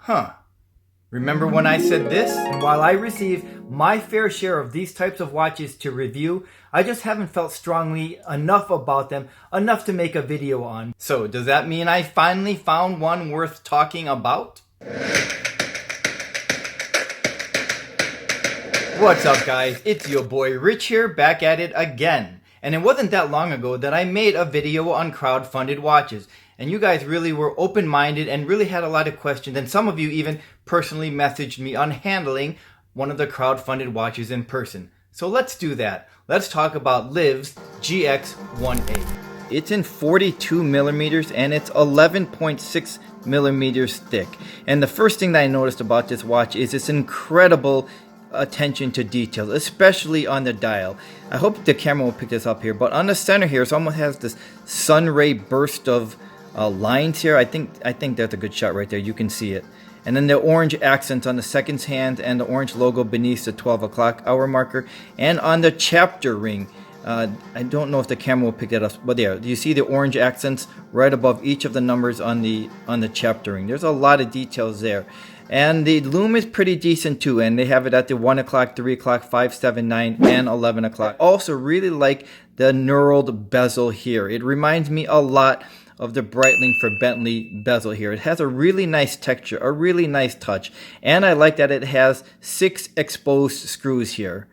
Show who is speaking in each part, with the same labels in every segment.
Speaker 1: Huh. Remember when I said this? And while I receive my fair share of these types of watches to review, I just haven't felt strongly enough about them, enough to make a video on. So does that mean I finally found one worth talking about? What's up guys, it's your boy Rich here, back at it again. And it wasn't that long ago that I made a video on crowdfunded watches. And you guys really were open-minded and really had a lot of questions. And some of you even personally messaged me on handling one of the crowdfunded watches in person. So let's do that. Let's talk about LIV's GX1-A. It's in 42 millimeters and it's 11.6 millimeters thick. And the first thing that I noticed about this watch is its incredible attention to detail, especially on the dial. I hope the camera will pick this up here, but on the center here, it almost has this sun ray burst of lines here. I think that's a good shot right there. You can see it. And then the orange accents on the seconds hand and the orange logo beneath the 12 o'clock hour marker. And on the chapter ring, I don't know if the camera will pick that up, but there, you see the orange accents right above each of the numbers on the chapter ring. There's a lot of details there. And the lume is pretty decent too, and they have it at the 1 o'clock, 3 o'clock, 5, 7, 9, and 11 o'clock. Also really like the knurled bezel here. It reminds me a lot of the Breitling for Bentley bezel here. It has a really nice texture, a really nice touch, and I like that it has 6 exposed screws here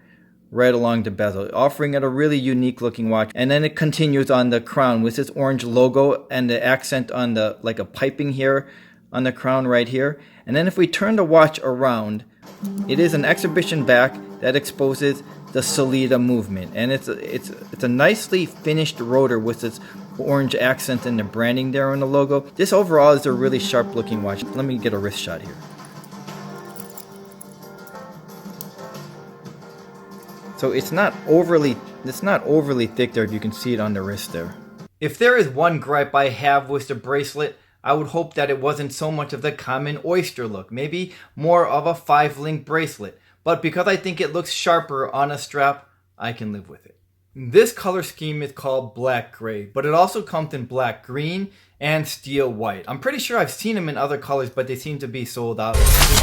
Speaker 1: right along the bezel, offering it a really unique looking watch. And then it continues on the crown with this orange logo and the accent on the, like a piping here on the crown right here. And then if we turn the watch around, it is an exhibition back that exposes the Salida movement, and it's a nicely finished rotor with its orange accent and the branding there on the logo. This overall is a really sharp looking watch. Let me get a wrist shot here. So it's not overly thick there. You can see it on the wrist there. If there is one gripe I have with the bracelet, I would hope that it wasn't so much of the common oyster look, maybe more of a 5-link bracelet. But because I think it looks sharper on a strap, I can live with it. This color scheme is called black gray, but it also comes in black green and steel white. I'm pretty sure I've seen them in other colors, but they seem to be sold out.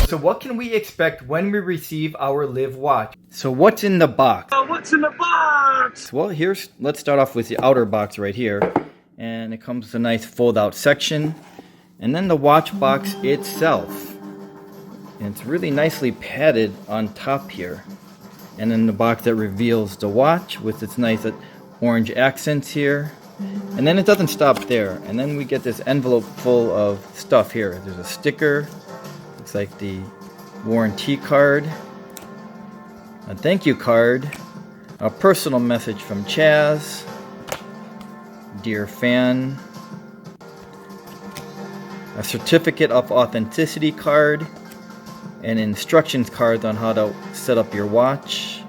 Speaker 1: So what can we expect when we receive our LIV watch? So what's in the box?
Speaker 2: What's in the box?
Speaker 1: Well, let's start off with the outer box right here. And it comes with a nice fold-out section. And then the watch box itself. And it's really nicely padded on top here. And then the box that reveals the watch with its nice orange accents here. And then it doesn't stop there. And then we get this envelope full of stuff here. There's a sticker. Looks like the warranty card. A thank you card. A personal message from Chaz. Dear fan. A certificate of authenticity card. And instructions cards on how to set up your watch,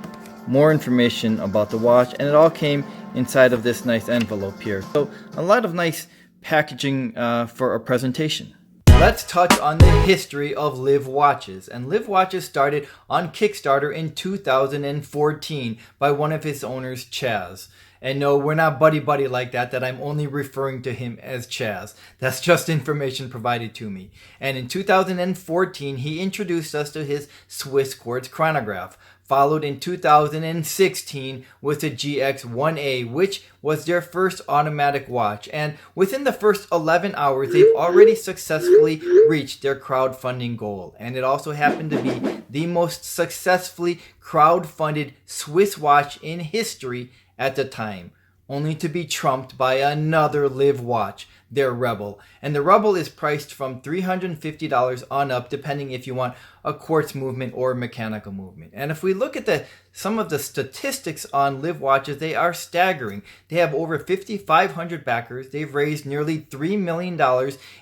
Speaker 1: more information about the watch, and it all came inside of this nice envelope here. So a lot of nice packaging for a presentation. Let's touch on the history of LIV watches. And LIV watches started on Kickstarter in 2014 by one of its owners, Chaz. And no, we're not buddy-buddy like that I'm only referring to him as Chaz. That's just information provided to me. And in 2014, he introduced us to his Swiss quartz chronograph, followed in 2016 with the GX1-A, which was their first automatic watch. And within the first 11 hours, they've already successfully reached their crowdfunding goal. And it also happened to be the most successfully crowdfunded Swiss watch in history at the time, only to be trumped by another LIV watch, their Rebel. And the Rebel is priced from $350 on up, depending if you want a quartz movement or mechanical movement. And if we look at some of the statistics on LIV watches, they are staggering. They have over 5,500 backers. They've raised nearly $3 million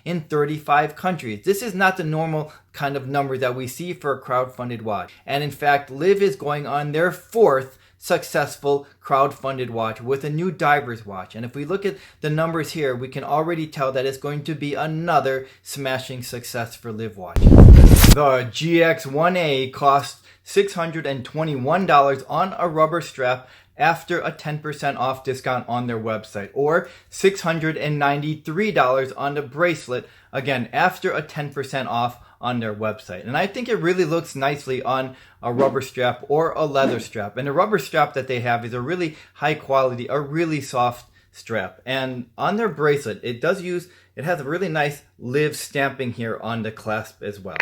Speaker 1: in 35 countries. This is not the normal kind of number that we see for a crowdfunded watch. And in fact, LIV is going on their 4th successful crowdfunded watch with a new diver's watch. And if we look at the numbers here, we can already tell that it's going to be another smashing success for LIV watch. The GX1-A costs $621 on a rubber strap after a 10% off discount on their website, or $693 on the bracelet, again after a 10% off on their website. And I think it really looks nicely on a rubber strap or a leather strap. And the rubber strap that they have is a really high quality, a really soft strap. And on their bracelet, it has a really nice LIV stamping here on the clasp as well.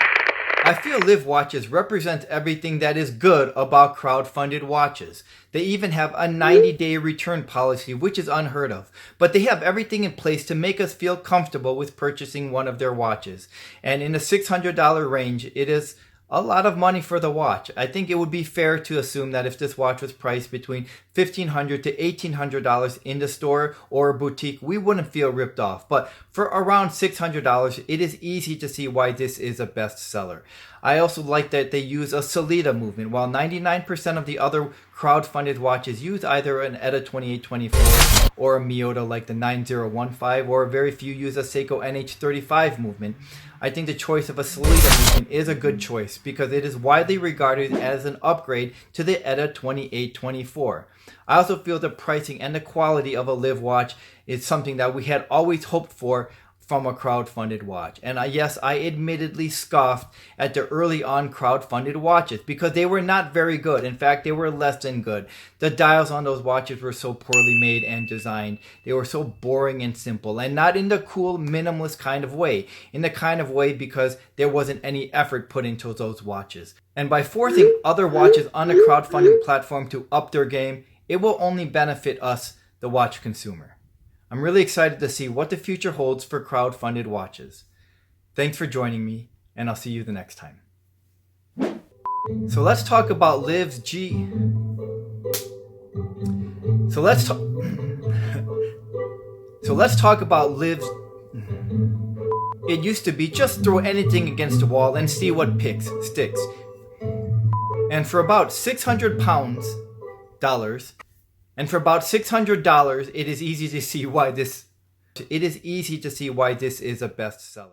Speaker 1: I feel LIV watches represent everything that is good about crowdfunded watches. They even have a 90-day return policy, which is unheard of. But they have everything in place to make us feel comfortable with purchasing one of their watches. And in the $600 range, it is a lot of money for the watch. I think it would be fair to assume that if this watch was priced between $1,500 to $1,800 in the store or a boutique, we wouldn't feel ripped off. But for around $600, it is easy to see why this is a bestseller. I also like that they use a Sellita movement, while 99% of the other crowdfunded watches use either an ETA 2824 or a Miyota like the 9015, or very few use a Seiko NH35 movement. I think the choice of a Sellita movement is a good choice because it is widely regarded as an upgrade to the ETA 2824. I also feel the pricing and the quality of a LIV watch is something that we had always hoped for from a crowdfunded watch. And yes, I admittedly scoffed at the early on crowdfunded watches because they were not very good. In fact, they were less than good. The dials on those watches were so poorly made and designed. They were so boring and simple, and not in the cool minimalist kind of way. In the kind of way because there wasn't any effort put into those watches. And by forcing other watches on the crowdfunding platform to up their game, it will only benefit us, the watch consumer. I'm really excited to see what the future holds for crowdfunded watches. Thanks for joining me, and I'll see you the next time. So let's talk about LIV's G. So let's talk about LIV's. It used to be just throw anything against the wall and see what sticks. And for about $600, and for about $600, it is easy to see why this is a bestseller.